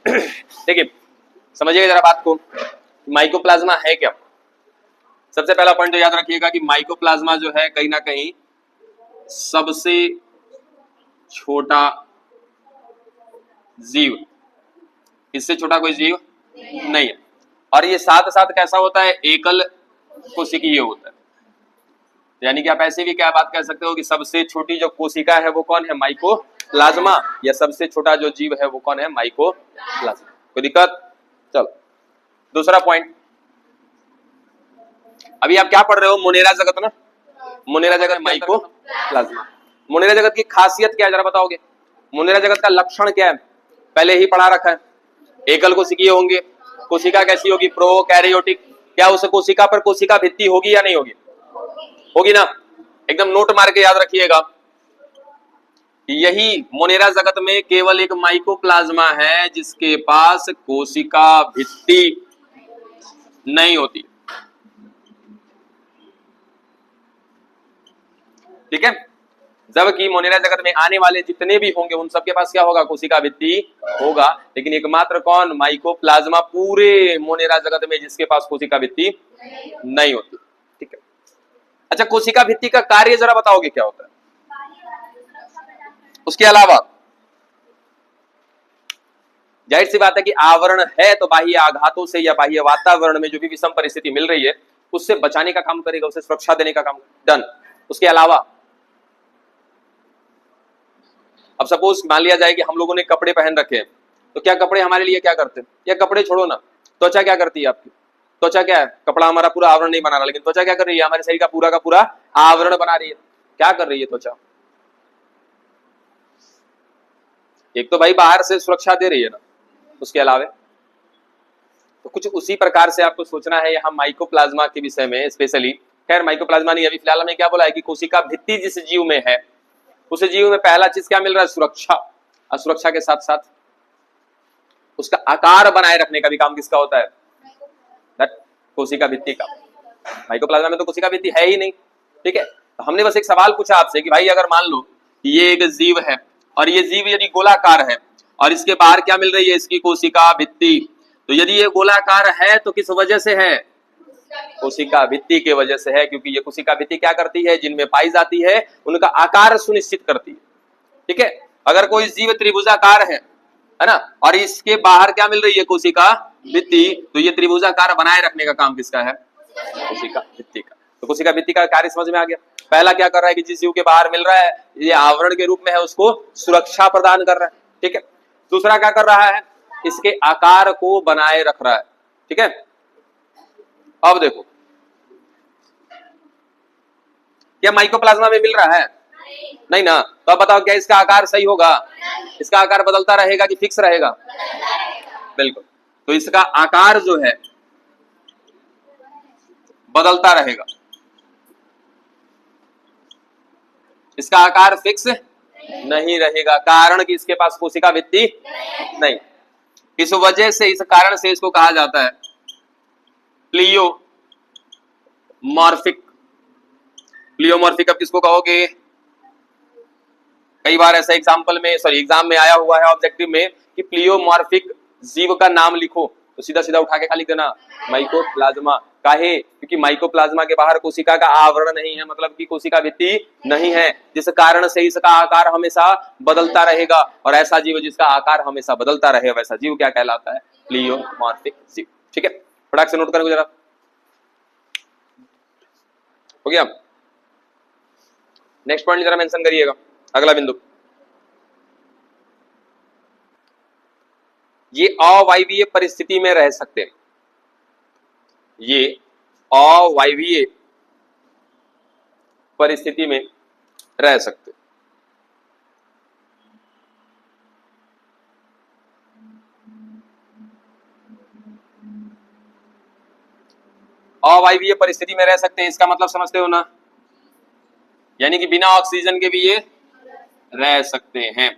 देखिए समझिएगा जरा बात को, माइकोप्लाज्मा है क्या। सबसे पहला पॉइंट तो याद रखिएगा कि माइकोप्लाज्मा जो है कहीं ना कहीं सबसे छोटा जीव, इससे छोटा कोई जीव नहीं है। और ये साथ साथ कैसा होता है, एकल कोशिकीय होता है। यानी कि आप ऐसे भी क्या बात कह सकते हो कि सबसे छोटी जो कोशिका है वो कौन है, माइकोप्लाज्मा, या सबसे छोटा जो जीव है वो कौन है, माइकोप्लाज्मा। कोई दिक्कत। चलो दूसरा पॉइंट, अभी आप क्या पढ़ रहे हो, मोनेरा जगत ना, मोनेरा जगत माइकोप्लाज्मा। मोनेरा जगत की खासियत क्या है जरा बताओगे, मोनेरा जगत का लक्षण क्या है, पहले ही पढ़ा रखा है। एकल कोशिकीय होंगे, कोशिका कैसी होगी, प्रोकैरियोटिक। क्या उस कोशिका पर कोशिका भित्ति होगी या नहीं होगी, होगी ना, एकदम नोट मार के याद रखिएगा। यही मोनेरा जगत में केवल एक माइकोप्लाज्मा है जिसके पास कोशिका भित्ति नहीं होती। ठीक है, जबकि मोनेरा जगत में आने वाले जितने भी होंगे उन सबके पास क्या होगा, कोशिका भित्ति होगा। लेकिन एकमात्र कौन, माइकोप्लाज्मा, पूरे मोनेरा जगत में जिसके पास कोशिका भित्ति नहीं होती। ठीक है, अच्छा कोशिका भित्ति का कार्य जरा बताओगे क्या होता है, उसके अलावा जाहिर सी बात है कि आवरण है तो बाह्य आघातों से या बाह्य वातावरण में जो भी विषम परिस्थिति मिल रही है उससे बचाने का काम करेगा, उसे सुरक्षा देने का काम, डन। उसके अलावा अब सपोज मान लिया जाए कि हम लोगों ने कपड़े पहन रखे हैं, तो क्या कपड़े हमारे लिए क्या करते हैं, या कपड़े छोड़ो ना, त्वचा क्या करती है आपकी, त्वचा क्या है, कपड़ा हमारा पूरा आवरण नहीं बना रहा, लेकिन त्वचा क्या कर रही है, हमारे शरीर का पूरा आवरण बना रही है। क्या कर रही है त्वचा, एक तो भाई बाहर से सुरक्षा दे रही है ना, उसके अलावा तो कुछ उसी प्रकार से आपको सोचना है यहाँ माइकोप्लाज्मा के विषय में स्पेशली। खैर माइकोप्लाज्मा नहीं, अभी फिलहाल हमें क्या बोला है कि कोशिका भित्ति जिस जीव में है उस जीव में पहला चीज क्या मिल रहा है, सुरक्षा। और सुरक्षा के साथ साथ उसका आकार बनाए रखने का भी काम किसका होता है, कोशिका भित्ति का। माइकोप्लाज्मा में तो कोशिका भित्ति है ही नहीं। ठीक है, तो हमने बस एक सवाल पूछा आपसे कि भाई अगर मान लो ये एक जीव है और ये जीव यदि गोलाकार है और इसके बाहर क्या मिल रही है, इसकी कोशिका भित्ति, तो यदि ये गोलाकार है तो किस वजह से है, कोशिका भित्ति के वजह से है, क्योंकि ये कोशिका भित्ति क्या करती है, जिनमें पाई जाती है उनका आकार सुनिश्चित करती है। ठीक है, अगर कोई जीव त्रिभुजाकार है ना, और इसके बाहर क्या मिल रही है, कोशिका भित्ति, तो ये त्रिभुजाकार बनाए रखने का काम किसका है, कोशिका भित्ति का। तो कोशिका भित्ति का कार्य समझ में आ गया। पहला क्या कर रहा है कि जिस जीव के बाहर मिल रहा है ये आवरण के रूप में है, उसको सुरक्षा प्रदान कर रहा है। ठीक है, दूसरा क्या कर रहा है, इसके आकार को बनाए रख रहा है। ठीक है, अब देखो क्या माइकोप्लाज्मा में मिल रहा है, नहीं ना, तो अब बताओ क्या इसका आकार सही होगा, इसका आकार बदलता रहेगा कि फिक्स रहेगा, बिल्कुल। तो इसका आकार जो है बदलता रहेगा, इसका आकार फिक्स नहीं रहेगा, कारण कि इसके पास कोशिका भित्ति नहीं। इस वजह से, इस कारण से इसको कहा जाता है प्लियोमॉर्फिक। प्लियोमॉर्फिक अब किसको कहोगे, कई बार ऐसा एग्जाम्पल में, सॉरी एग्जाम में आया हुआ है ऑब्जेक्टिव में कि प्लियोमॉर्फिक जीव का नाम लिखो, तो सीधा सीधा उठा के खाली देना माइकोप्लाज्मा। काहे, क्योंकि माइकोप्लाज्मा के बाहर कोशिका का आवरण नहीं है, मतलब कि कोशिका भित्ति नहीं है, जिस कारण से इसका आकार हमेशा बदलता रहेगा। और ऐसा जीव जिसका आकार हमेशा बदलता रहे वैसा जीव क्या कहलाता है, प्लियोमॉर्फिक जीव। ठीक है, फटाक से नोट करेंगे जरा, हो गया। नेक्स्ट पॉइंट जरा मेंशन करिएगा, अगला बिंदु, ये अवायवीय परिस्थिति में रह सकते हैं, ये अवायवीय परिस्थिति में रह सकते। अवायवीय परिस्थिति में रह सकते हैं, इसका मतलब समझते हो ना, यानी कि बिना ऑक्सीजन के भी ये रह सकते हैं।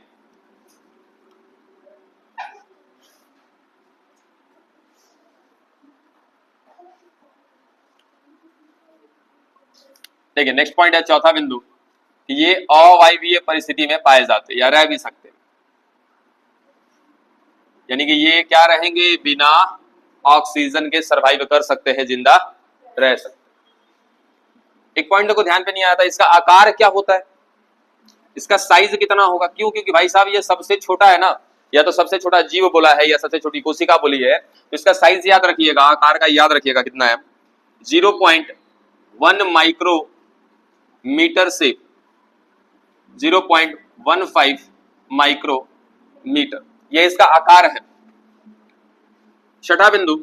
देखिए नेक्स्ट पॉइंट है चौथा बिंदु कि ये अवायवीय परिस्थिति में पाए जाते या रह भी सकते, यानी कि ये क्या रहेंगे, बिना ऑक्सीजन के सरवाइव कर सकते हैं, जिंदा रह सकते। एक पॉइंट को ध्यान पे नहीं आता, इसका आकार क्या होता है, इसका साइज कितना होगा? क्यों? क्योंकि भाई साहब ये सबसे छोटा है ना, या तो सबसे छोटा जीव बोला है या सबसे छोटी कोशिका बोली है, तो इसका साइज याद रखिएगा, आकार का याद रखिएगा कितना है, 0.1 माइक्रोमीटर से 0.15 माइक्रोमीटर, यह इसका आकार है। छठा बिंदु,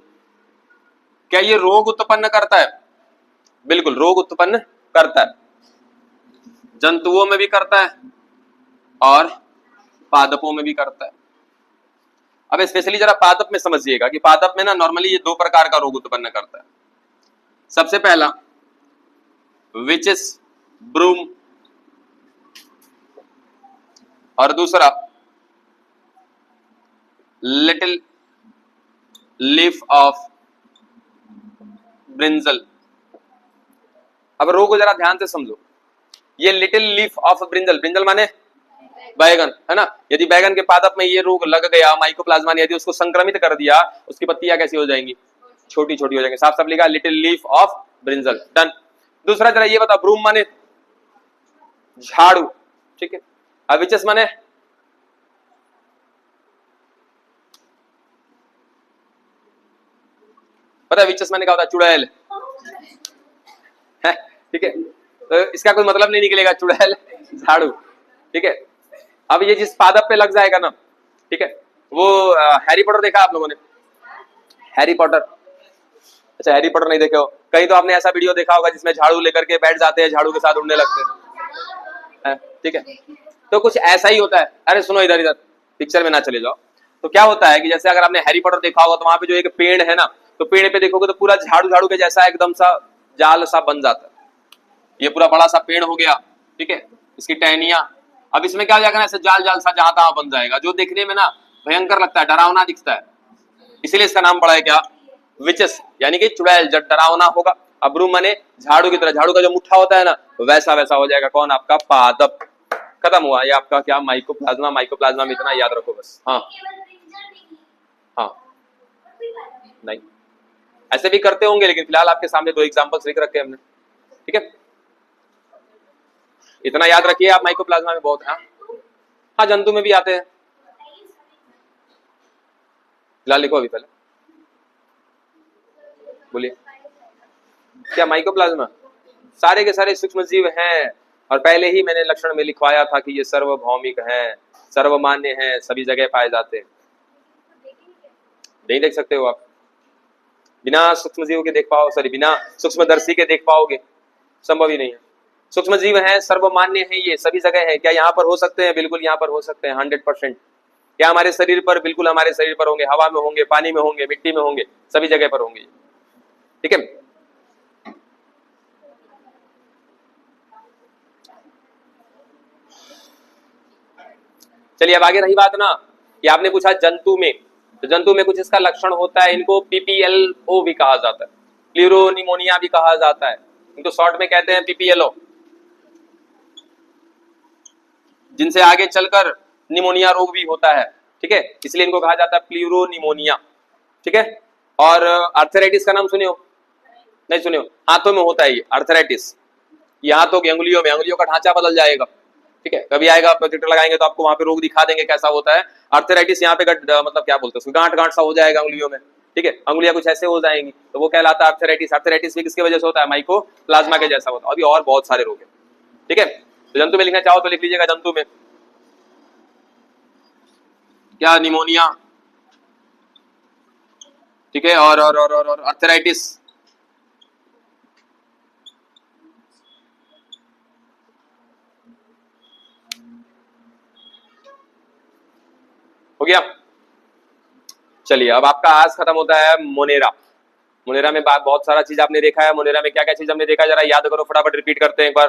क्या ये रोग उत्पन्न करता है? बिल्कुल रोग उत्पन्न करता है, जंतुओं में भी करता है और पादपों में भी करता है। अब स्पेशली जरा पादप में समझिएगा कि पादप में ना नॉर्मली ये दो प्रकार का रोग उत्पन्न करता है। सबसे पहला विचिस ब्रूम और दूसरा लिटिल लीफ ऑफ ब्रिंजल। अब रोग को जरा ध्यान से समझो, ये little leaf of brinjal, brinjal माने बैगन है ना, यदि बैगन के पादप में ये रोग लग गया, माइकोप्लाज्मा ने यदि उसको संक्रमित कर दिया, उसकी पत्तियां कैसी हो जाएंगी, छोटी छोटी हो जाएंगी। साफ साफ लिखा little leaf of brinjal, done. दूसरा जरा ये बता, ब्रूम माने झाड़ू, ठीक है, अब विचस माने पता है विचस माने क्या होता है, चुड़ैल, ठीक है, तो इसका कोई मतलब नहीं निकलेगा, चुड़ैल झाड़ू, ठीक है। अब ये जिस पादप पे लग जाएगा ना, ठीक है, वो हैरी पॉटर देखा आप लोगों ने, हैरी पॉटर, अच्छा हैरी पॉटर नहीं देखे हो, कहीं तो आपने ऐसा वीडियो देखा होगा जिसमें झाड़ू लेकर के बैठ जाते हैं, झाड़ू के साथ उड़ने लगते हैं, ठीक है, तो कुछ ऐसा ही होता है। अरे सुनो इधर इधर, पिक्चर में ना चले जाओ। तो क्या होता है कि जैसे अगर आपने हैरी पॉटर देखा होगा तो वहां पे जो एक पेड़ है ना, तो पेड़ पे देखोगे तो पूरा झाड़ू झाड़ू के जैसा एकदम सा जाल सा बन जाता है, ये पूरा बड़ा सा पेड़ हो गया, ठीक है, इसकी टहनियां, अब इसमें क्या हो जाएगा, ऐसे जाल जाल सा जहां तहां बन जाएगा, जो देखने में ना भयंकर लगता है, डरावना दिखता है, इसीलिए इसका नाम पड़ा है क्या, विचस, यानी कि चुड़ैल, जब डरावना होगा। अब ब्रूम माने झाड़ू की तरह, झाड़ू का जो मुट्ठा होता है ना, वैसा वैसा हो जाएगा, कौन, आपका पादप। खत्म हुआ ये आपका क्या, माइकोप्लाज्मा। माइकोप्लाज्मा में इतना याद रखो बस। हाँ हाँ, नहीं ऐसे भी करते होंगे, लेकिन फिलहाल आपके सामने दो एग्जांपल्स लिख रखे हैं हमने, ठीक है, इतना याद रखिए आप, माइकोप्लाज्मा में बहुत है। हाँ जंतु में भी आते हैं, फिलहाल लिखो अभी, पहले बोलिए क्या, माइकोप्लाज्मा सारे के सारे सूक्ष्म जीव हैं, और पहले ही मैंने लक्षण में लिखवाया था कि ये सर्वभौमिक हैं, सर्वमान्य हैं, सभी जगह पाए जाते हैं। नहीं देख सकते हो आप, बिना सूक्ष्म जीव के देख पाओ, सॉरी बिना सूक्ष्मदर्शी के देख पाओगे, संभव ही नहीं है। सूक्ष्म जीव हैं, सर्वमान्य हैं, ये सभी जगह है। क्या यहाँ पर हो सकते हैं? बिल्कुल यहाँ पर हो सकते हैं, 100%। क्या हमारे शरीर पर? बिल्कुल हमारे शरीर पर होंगे, हवा में होंगे, पानी में होंगे, मिट्टी में होंगे, सभी जगह पर होंगे, ठीक है। चलिए अब आगे रही बात ना, कि आपने पूछा जंतु में, तो जंतु में कुछ इसका लक्षण होता है, इनको PPLO भी कहा जाता है, प्लूरोनिमोनिया भी कहा जाता है, इनको शॉर्ट में कहते हैं PPLO, जिनसे आगे चलकर निमोनिया रोग भी होता है, ठीक है, इसलिए इनको कहा जाता है प्लूरोनिमोनिया, ठीक है। और आर्थराइटिस का नाम सुने हो? नहीं सुने हो? हाथों में होता है ये आर्थराइटिस, ये हाथों की अंगुलियों में, अंगुलियों का ढांचा बदल जाएगा, ठीक है, कभी आएगा प्रोजेक्टर लगाएंगे तो आपको वहां पे रोग दिखा देंगे कैसा होता है आर्थराइटिस। यहाँ पे मतलब क्या बोलते हैं उसको, गांठ गांठ सा हो जाएगा अंगुलियों में, ठीक है, अंगुलियां कुछ ऐसे हो जाएंगी, तो वो कहलाता है आर्थराइटिस। आर्थराइटिस भी किसकी वजह से होता है? माइकोप्लाज्मा के जैसा होता है। अभी और बहुत सारे रोग है, ठीक है। तो जंतु में लिखना चाहो तो लिख लीजिएगा, जंतु में क्या, निमोनिया, ठीक है, और आर्थराइटिस, हो गया। चलिए अब आपका आज खत्म होता है मोनेरा। मोनेरा में बहुत सारा चीज आपने देखा है। मोनेरा में क्या क्या चीज हमने देखा, जरा याद करो, फटाफट रिपीट करते हैं एक बार।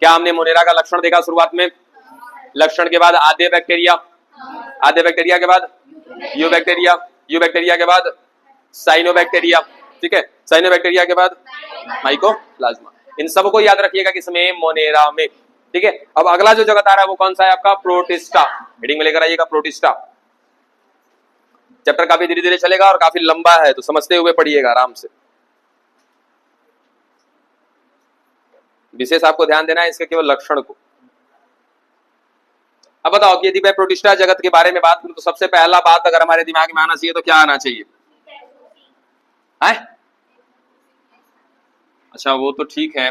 क्या हमने मोनेरा का लक्षण देखा शुरुआत में? लक्षण के बाद आधे बैक्टीरिया, आधे बैक्टीरिया के बाद यू बैक्टीरिया, यू बैक्टीरिया के बाद साइनोबैक्टीरिया, ठीक है, साइनोबैक्टीरिया के बाद माइकोप्लाज्मा। इन सबको याद रखिएगा किसमें? मोनेरा में, ठीक है। अब अगला जो जगत आ रहा है वो कौन सा है आपका? प्रोटिस्टा। हेडिंग में लेकर आइएगा, प्रोटिस्टा। चैप्टर काफी धीरे धीरे चलेगा और काफी लंबा है, तो समझते हुए पढ़िएगा आराम से। विशेष आपको ध्यान देना है इसके केवल लक्षण को। अब बताओ कि यदि मैं प्रोटिस्टा जगत के बारे में बात करूं तो सबसे पहला बात अगर हमारे दिमाग में आना चाहिए तो क्या आना चाहिए है? अच्छा वो तो ठीक है,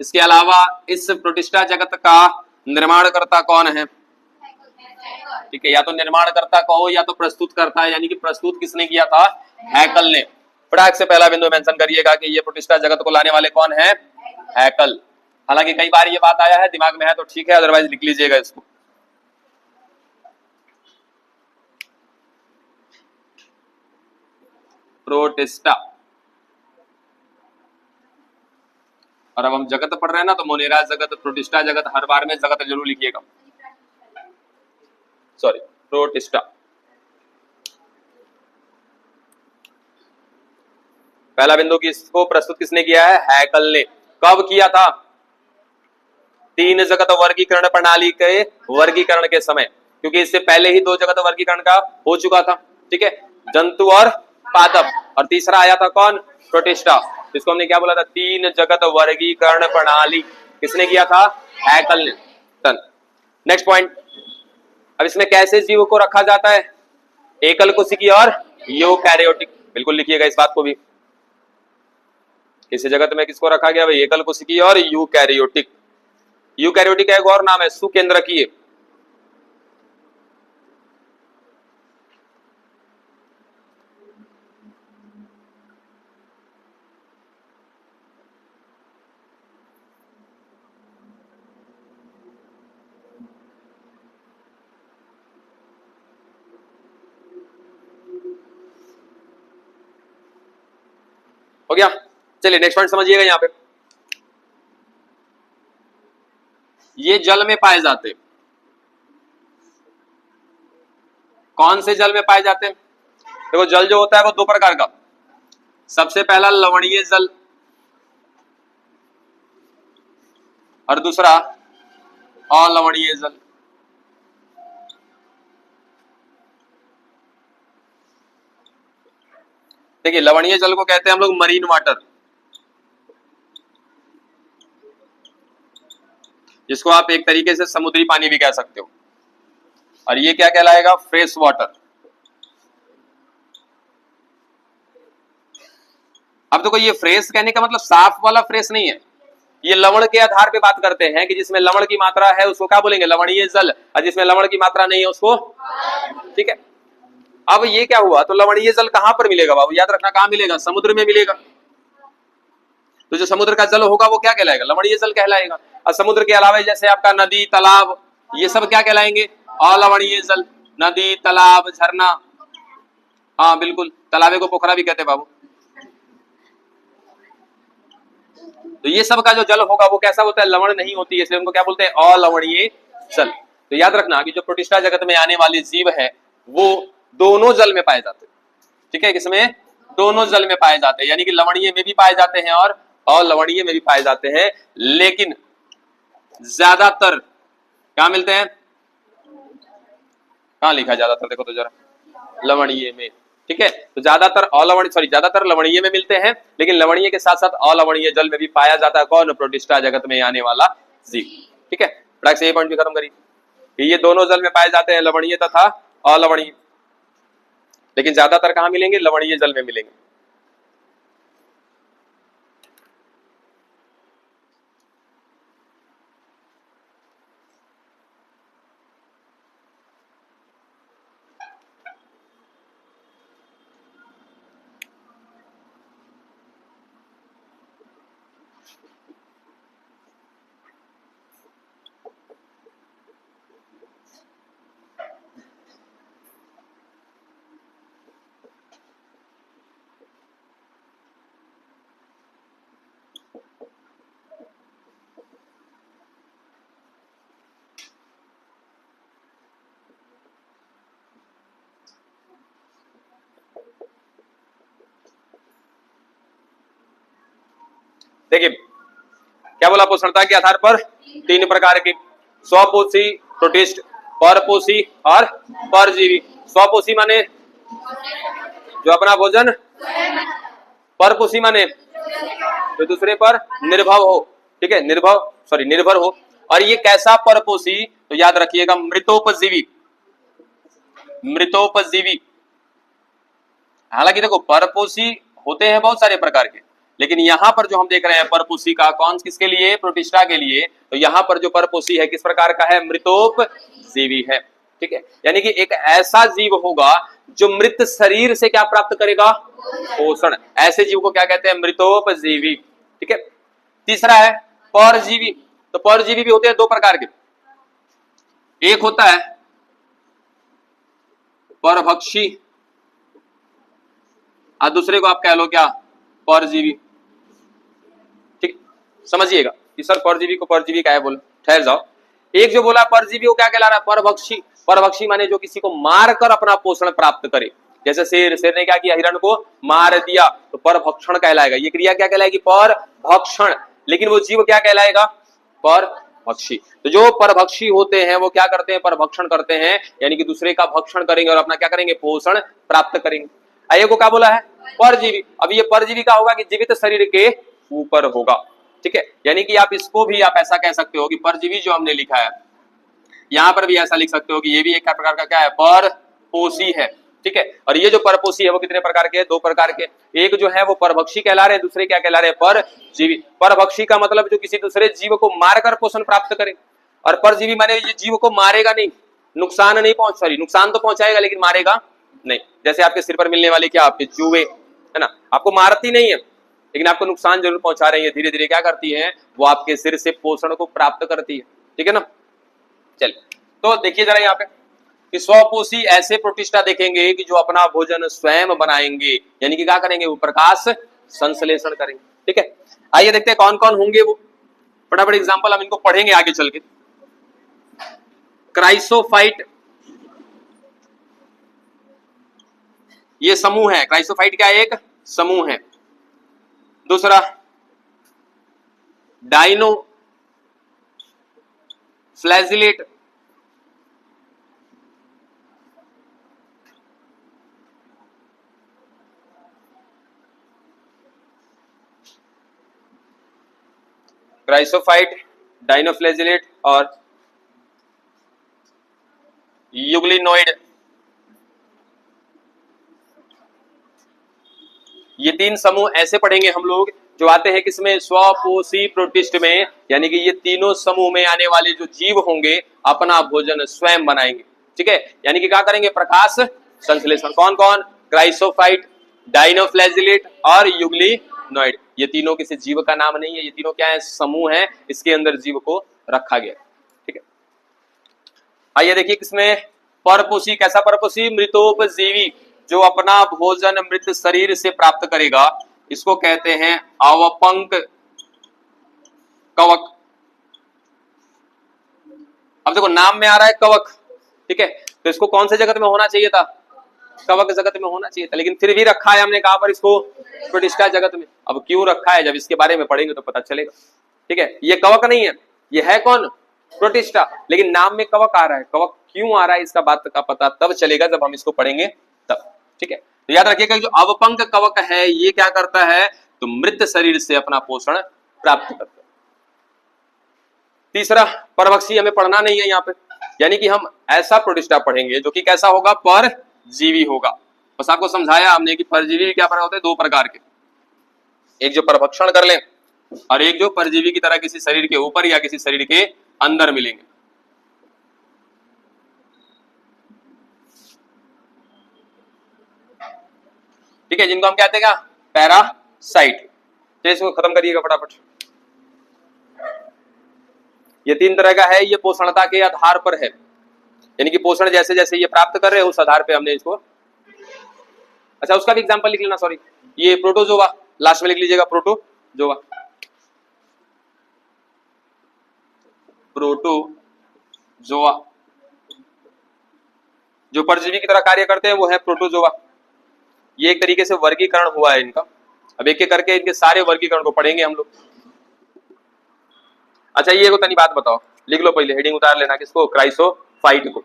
इसके अलावा इस प्रोटिस्टा जगत का निर्माणकर्ता कौन है? ठीक है, या तो निर्माणकर्ता कहो या तो प्रस्तुत करता है, यानी कि प्रस्तुत किसने किया था? हैकल ने। फटाक से पहला बिंदु मेंशन करिएगा कि ये प्रोटिस्टा जगत को लाने वाले कौन है? हैकल। हालांकि कई बार ये बात आया है, दिमाग में है तो ठीक है, अदरवाइज लिख लीजिएगा इसको। प्रोटिस्टा। और अब हम जगत पढ़ रहे हैं ना, तो मोनेरा जगत, प्रोटिस्टा जगत, हर बार में जगत जरूर लिखिएगा। Sorry, protista. पहला बिंदु किसको प्रस्तुत किसने किया है? हैकल ने। कब किया था? 3 जगत वर्गीकरण प्रणाली के वर्गीकरण के समय, क्योंकि इससे पहले ही 2 जगत वर्गीकरण का हो चुका था। ठीक है, जंतु और पादप, और तीसरा आया था कौन? प्रोटिस्टा। इसको हमने क्या बोला था? 3 जगत वर्गीकरण प्रणाली किसने किया था? हैकल ने। नेक्स्ट पॉइंट, अब इसमें कैसे जीव को रखा जाता है? एकल कोशिकीय और यूकैरियोटिक। बिल्कुल लिखिएगा इस बात को भी। इस जगत में किसको रखा गया भाई? एकल कोशिकीय और यूकैरियोटिक। यूकैरियोटिक एक और नाम है सुकेंद्रकीय। हो गया? चलिए नेक्स्ट पॉइंट समझिएगा। यहां पे ये जल में पाए जाते, कौन से जल में पाए जाते हैं? देखो जल जो होता है वो 2 प्रकार का, सबसे पहला लवणीय जल और दूसरा अलवणीय जल। देखिए लवणीय जल को कहते हैं हम लोग मरीन वाटर, जिसको आप एक तरीके से समुद्री पानी भी कह सकते हो, और ये क्या कहलाएगा? Fresh water. अब देखो ये फ्रेश कहने का मतलब साफ वाला फ्रेश नहीं है, ये लवण के आधार पे बात करते हैं कि जिसमें लवण की मात्रा है उसको क्या बोलेंगे? लवणीय जल, और जिसमें लवण की मात्रा नहीं है उसको। ठीक है, अब ये क्या हुआ? तो लवणीय जल कहां पर मिलेगा बाबू? याद रखना, कहां मिलेगा? समुद्र में मिलेगा। तो जो समुद्र का जल होगा वो क्या कहलाएगा? लवणीय जल कहलाएगा। और समुद्र के अलावा जैसे आपका नदी, तालाब, ये सब क्या कहलाएंगे? अलवणीय जल। नदी, तालाब, झरना, हाँ बिल्कुल, तालाबे को पोखरा भी कहते हैं बाबू। तो ये सब का जो जल होगा वो कैसा होता है? लवण नहीं होती है, इसलिए उनको क्या बोलते हैं? अलवणीय जल। तो याद रखना कि जो प्रोटिस्टा जगत में आने वाले जीव है वो दोनों जल में पाए जाते हैं। ठीक है, किसमें? दोनों जल में पाए जाते हैं, यानी कि लवणीय में भी पाए जाते हैं और अलवणीय में भी पाए जाते हैं, लेकिन ज्यादातर क्या मिलते हैं? कहां लिखा है ज्यादातर? देखो तो जरा, लवणीय में। ठीक है, तो ज्यादातर लवणीय में मिलते हैं, लेकिन लवणीय के साथ साथ अलवणीय जल में भी पाया जाता है। कौन? प्रोटिस्टा जगत में आने वाला जीव। ठीक है, फटाक से ये पॉइंट भी खत्म करिए। ये दोनों जल में पाए जाते हैं, लवणीय तथा अलवणीय, लेकिन ज्यादातर कहां मिलेंगे? लवणीय जल में मिलेंगे। देखिए क्या बोला? पोषणता के आधार पर 3 प्रकार के, स्वपोषी, प्रोटिस्ट, परपोषी और परजीवी। स्वपोषी माने जो अपना भोजन परपोषी माने जो दूसरे पर निर्भर हो, ठीक है, निर्भर हो। और ये कैसा परपोषी, तो याद रखिएगा मृतोपजीवी। मृतोपजीवी, हालांकि देखो परपोषी होते हैं बहुत सारे प्रकार के, लेकिन यहां पर जो हम देख रहे हैं परपोषी का कौन किसके लिए, प्रोटिस्टा के लिए, तो यहां पर जो परपोषी है किस प्रकार का है, मृतोपजीवी है, ठीक है। यानी कि एक ऐसा जीव होगा जो मृत शरीर से क्या प्राप्त करेगा, पोषण। ऐसे जीव को क्या कहते हैं, मृतोपजीवी, ठीक है। तीसरा है परजीवी। तो परजीवी भी होते हैं दो प्रकार के, एक होता है परभक्षी और दूसरे को आप कह लो क्या, परजीवी, ठीक। समझिएगा कि सर परजीवी को परजीवी क्या है, बोलो ठहर जाओ। एक जो बोला परजीवी वो क्या कहला रहा है, परभक्षी। परभक्षी माने जो किसी को मारकर अपना पोषण प्राप्त करे, जैसे शेर ने क्या किया, हिरण को मार दिया, तो परभक्षण कहलाएगा। ये क्रिया क्या कहलाएगी, परभक्षण। लेकिन वो जीव क्या कहलाएगा, परभक्षी। तो जो परभक्षी होते हैं वो क्या करते हैं, परभक्षण करते हैं, यानी कि दूसरे का भक्षण करेंगे और अपना क्या करेंगे, पोषण प्राप्त करेंगे। आइए को क्या बोला है, परजीवी। अब ये परजीवी का होगा कि जीवित शरीर के ऊपर होगा, ठीक है। यानी कि आप इसको भी आप ऐसा कह सकते हो कि परजीवी जो हमने लिखा है, यहां पर भी ऐसा लिख सकते हो कि ये भी एक प्रकार का क्या है, परपोषी है, ठीक है। और ये जो परपोषी है वो कितने प्रकार के, दो प्रकार के। एक जो है वो परभक्षी कहला रहे, दूसरे क्या कहला रहे, परजीवी। परभक्षी का मतलब जो किसी दूसरे जीव को मारकर पोषण प्राप्त करे, और परजीवी माने ये जीव को मारेगा नहीं, नुकसान नहीं नुकसान तो पहुंचाएगा लेकिन मारेगा नहीं। जैसे आपके सिर पर मिलने वाले क्या, आपके चूहे है ना, आपको मारती नहीं है लेकिन आपको नुकसान जरूर पहुंचा रही है, धीरे धीरे क्या करती है, वो आपके सिर से पोषण को प्राप्त करती है, ठीक है ना। चलिए तो देखिए जरा यहाँ पे कि स्वपोषी ऐसे प्रोटिस्टा देखेंगे कि जो अपना भोजन स्वयं बनाएंगे, यानी कि क्या करेंगे, वो प्रकाश संश्लेषण करेंगे, ठीक है। आइए देखते हैं कौन कौन होंगे वो, फटाफट एग्जांपल हम इनको पढ़ेंगे आगे चल के। क्राइसोफाइट, ये समूह है, क्राइसोफाइट क्या एक समूह है। दूसरा डाइनो फ्लैजिलेट, क्राइसोफाइट, डाइनोफ्लैजिलेट और यूग्लिनोइड, ये तीन समूह ऐसे पढ़ेंगे हम लोग जो आते हैं किसमें, स्वपोषी प्रोटिस्ट में। यानी कि ये तीनों समूह में आने वाले जो जीव होंगे अपना भोजन स्वयं बनाएंगे, ठीक है। यानी कि क्या करेंगे, प्रकाश संश्लेषण। कौन कौन, क्राइसोफाइट, डाइनोफ्लैजिलेट और यूग्लिनोइड। ये तीनों किसी जीव का नाम नहीं है, ये तीनों क्या है, समूह है, इसके अंदर जीव को रखा गया, ठीक है। आइए देखिए किसमें, परपोषी। कैसा परपोषी, मृतोपजीवी, जो अपना भोजन मृत शरीर से प्राप्त करेगा, इसको कहते हैं अवपंक कवक। अब देखो नाम में आ रहा है कवक, ठीक है, तो इसको कौन से जगत में होना चाहिए था, कवक जगत में होना चाहिए था, लेकिन फिर भी रखा है हमने कहा पर इसको प्रोटिस्टा जगत में। अब क्यों रखा है, जब इसके बारे में पढ़ेंगे तो पता चलेगा, ठीक है। ये कवक नहीं है, ये है कौन, प्रोटिस्टा, लेकिन नाम में कवक आ रहा है। कवक क्यों आ रहा है इसका बात का पता तब चलेगा जब हम इसको पढ़ेंगे तब, ठीक है। तो याद रखिएगा जो अवपंक कवक है ये क्या करता है, तो मृत शरीर से अपना पोषण प्राप्त करता है। तीसरा परभक्षी हमें पढ़ना नहीं है यहाँ पे, यानी कि हम ऐसा प्रोटिस्टा पढ़ेंगे जो कि कैसा होगा, परजीवी होगा। बस आपको समझाया हमने कि परजीवी क्या होते हैं, दो प्रकार के, एक जो परभक्षण कर ले और एक जो परजीवी की तरह किसी शरीर के ऊपर या किसी शरीर के अंदर मिलेंगे। ठीक है, जिनको हम कहते हैं पैरासाइट। तो इसको खत्म करिएगा फटाफट। ये तीन तरह का है, ये पोषणता के आधार पर है, यानी कि पोषण जैसे जैसे ये प्राप्त कर रहे हैं उस आधार पे हमने इसको। अच्छा उसका भी एग्जांपल लिख लेना, सॉरी ये प्रोटोजोवा लास्ट में लिख लीजिएगा, प्रोटोजोवा। प्रोटोजोआ जो परजीवी की तरह कार्य करते हैं वो है प्रोटोजोआ। ये एक तरीके से वर्गीकरण हुआ है इनका। अब एक एक करके इनके सारे वर्गीकरण को पढ़ेंगे हम लोग। अच्छा ये को तनी बात बताओ, लिख लो पहले, हेडिंग उतार लेना, किसको, क्राइसोफाइट को।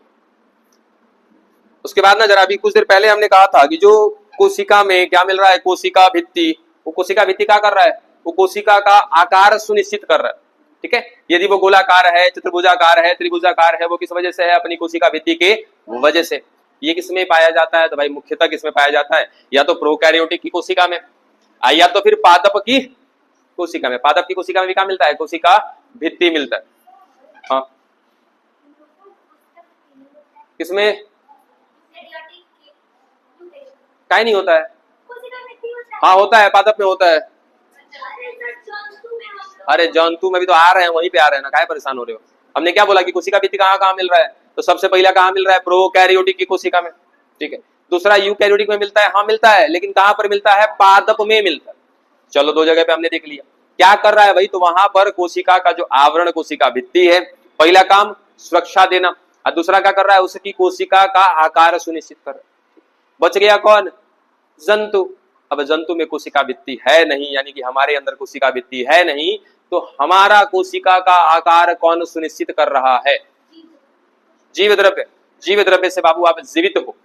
उसके बाद ना जरा अभी कुछ देर पहले हमने कहा था कि जो कोशिका में क्या मिल रहा है, कोशिका भित्ति, वो कोशिका भित्ति क्या कर रहा है, वो कोशिका का आकार सुनिश्चित कर रहा है। ठीक है, यदि वो गोलाकार है, चतुर्भुजाकार है, त्रिभुजाकार है, वो किस वजह से है, अपनी कोशिका भित्ति के वजह से। ये किसमें पाया जाता है, तो भाई मुख्यतः किसमें पाया जाता है, या तो प्रोकैरियोटिक की कोशिका में, या तो फिर पादप की कोशिका में। पादप की कोशिका में भी क्या मिलता है, कोशिका भित्ति मिलता है। हाँ, किसमें क्या नहीं होता है, हाँ होता है, पादप में होता है। अरे जंतु में भी तो आ रहे हैं, वहीं पे आ रहे हैं ना, काहे परेशान हो रहे हो। हमने क्या बोला कि कोशिका भित्ति कहाँ कहाँ मिल रहा है, तो सबसे पहला कहाँ मिल रहा है, प्रोकैरियोटिक की कोशिका में। ठीक है, दूसरा यूकैरियोटिक में मिलता है, हाँ मिलता है, लेकिन कहाँ पर मिलता है, पादप में मिलता है। चलो दो जगह पे हमने देख लिया। क्या कर रहा है भाई, तो वहां पर कोशिका का जो आवरण कोशिका भित्ति है, पहला काम सुरक्षा देना, और दूसरा क्या कर रहा है, उसकी कोशिका का आकार सुनिश्चित कर रहा है। बच गया कौन, जंतु। अब जंतु में कोशिका भित्ति है नहीं, यानी कि हमारे अंदर कोशिका भित्ति है नहीं, तो हमारा कोशिका का आकार कौन सुनिश्चित कर रहा है, जीव द्रव्य। जीव द्रव्य से बाबू आप जीवित हो,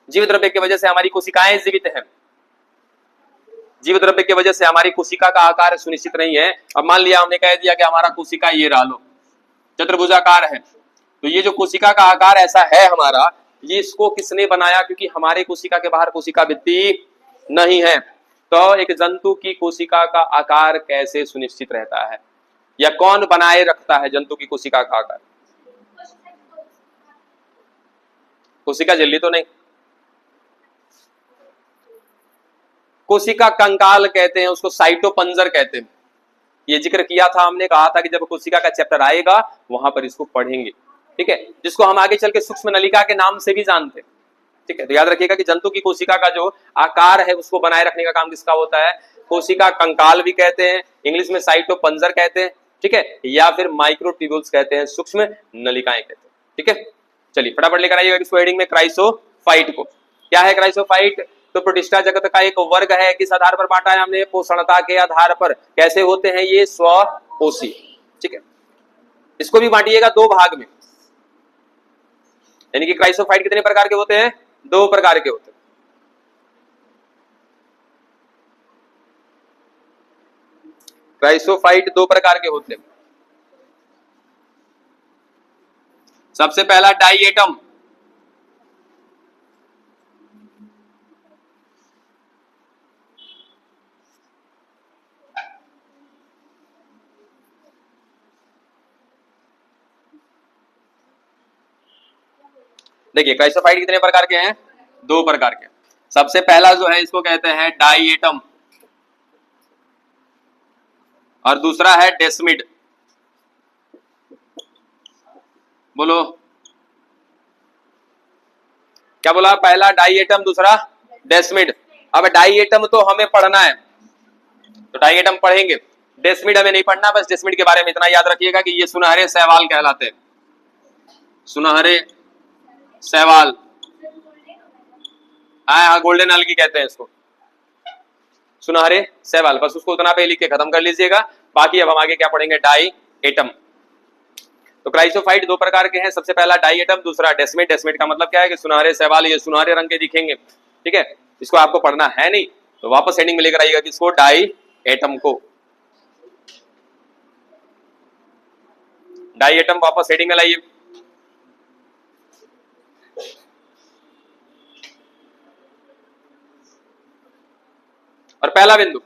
जीव द्रव्य की वजह से हमारी कोशिकाएं जीवित हैं। जीव द्रव्य की वजह से हमारी कोशिका का आकार सुनिश्चित नहीं है। अब मान लिया हमने कह दिया कि हमारा कोशिका ये रहा लो, चतुर्भुजाकार है, तो ये जो कोशिका का आकार ऐसा है हमारा, ये इसको किसने बनाया, क्योंकि हमारे कोशिका के बाहर कोशिका भित्ति नहीं है। तो एक जंतु की कोशिका का आकार कैसे सुनिश्चित रहता है, या कौन बनाए रखता है जंतु की कोशिका का आकार, कोशिका झिल्ली तो नहीं, कोशिका कंकाल कहते हैं उसको, साइटोपंजर कहते हैं। ये जिक्र किया था हमने, कहा था कि जब कोशिका का चैप्टर आएगा वहां पर इसको पढ़ेंगे। ठीक है, जिसको हम आगे चल के सूक्ष्म नलिका के नाम से भी जानते हैं। ठीक है, तो याद रखिएगा कि जंतु की कोशिका का जो आकार है उसको बनाए रखने का काम किसका होता है, कोशिका कंकाल भी कहते हैं, इंग्लिश में साइटोपंजर कहते हैं। ठीक है, या फिर माइक्रोट्यूब्यूल्स कहते हैं, सूक्ष्म नलिकाएं कहते हैं। ठीक है, चलिए फटाफट लेकर आइएगा इसको हेडिंग में, क्राइसोफाइट को। क्या है क्राइसोफाइट, तो प्रतिष्ठा जगत का एक वर्ग है। किस आधार पर बांटा है हमने, पोषणता के आधार पर। कैसे होते हैं ये, स्वपोषी। ठीक है, इसको भी बांटिएगा दो भाग में, यानी कि क्राइसोफाइट कितने प्रकार के होते हैं, दो प्रकार के होते हैं। क्राइसोफाइट दो प्रकार के होते हैं। सबसे पहला डाइएटम, देखिए क्राइसोफाइट कितने प्रकार के हैं, दो प्रकार के। सबसे पहला जो है इसको कहते हैं डाइएटम, और दूसरा है डेस्मिड। बोलो क्या बोला, पहला डाइएटम, दूसरा डेस्मिड। अब डाइएटम तो हमें पढ़ना है, तो डाइएटम पढ़ेंगे, डेस्मिड हमें नहीं पढ़ना। बस डेस्मिड के बारे में इतना याद रखिएगा कि ये सुनहरे शैवाल कहलाते हैं, सुनहरे शैवाल। हाँ, गोल्डन अलगी कहते हैं इसको, सुनहरे शैवाल। बस उसको उतना पे लिख के खत्म कर लीजिएगा। बाकी अब हम आगे क्या पढ़ेंगे, डाइएटम। तो क्राइसोफाइट दो प्रकार के हैं, सबसे पहला डाइएटम, दूसरा डेस्मिड। डेस्मिड का मतलब क्या है कि सुनहरे शैवाल, ये सुनहरे रंग के दिखेंगे। ठीक है, इसको आपको पढ़ना है नहीं, तो वापस हेडिंग में लेकर आइएगा किसको, डाइएटम को। डाइएटम वापस हेडिंग में लाइए। और पहला बिंदु,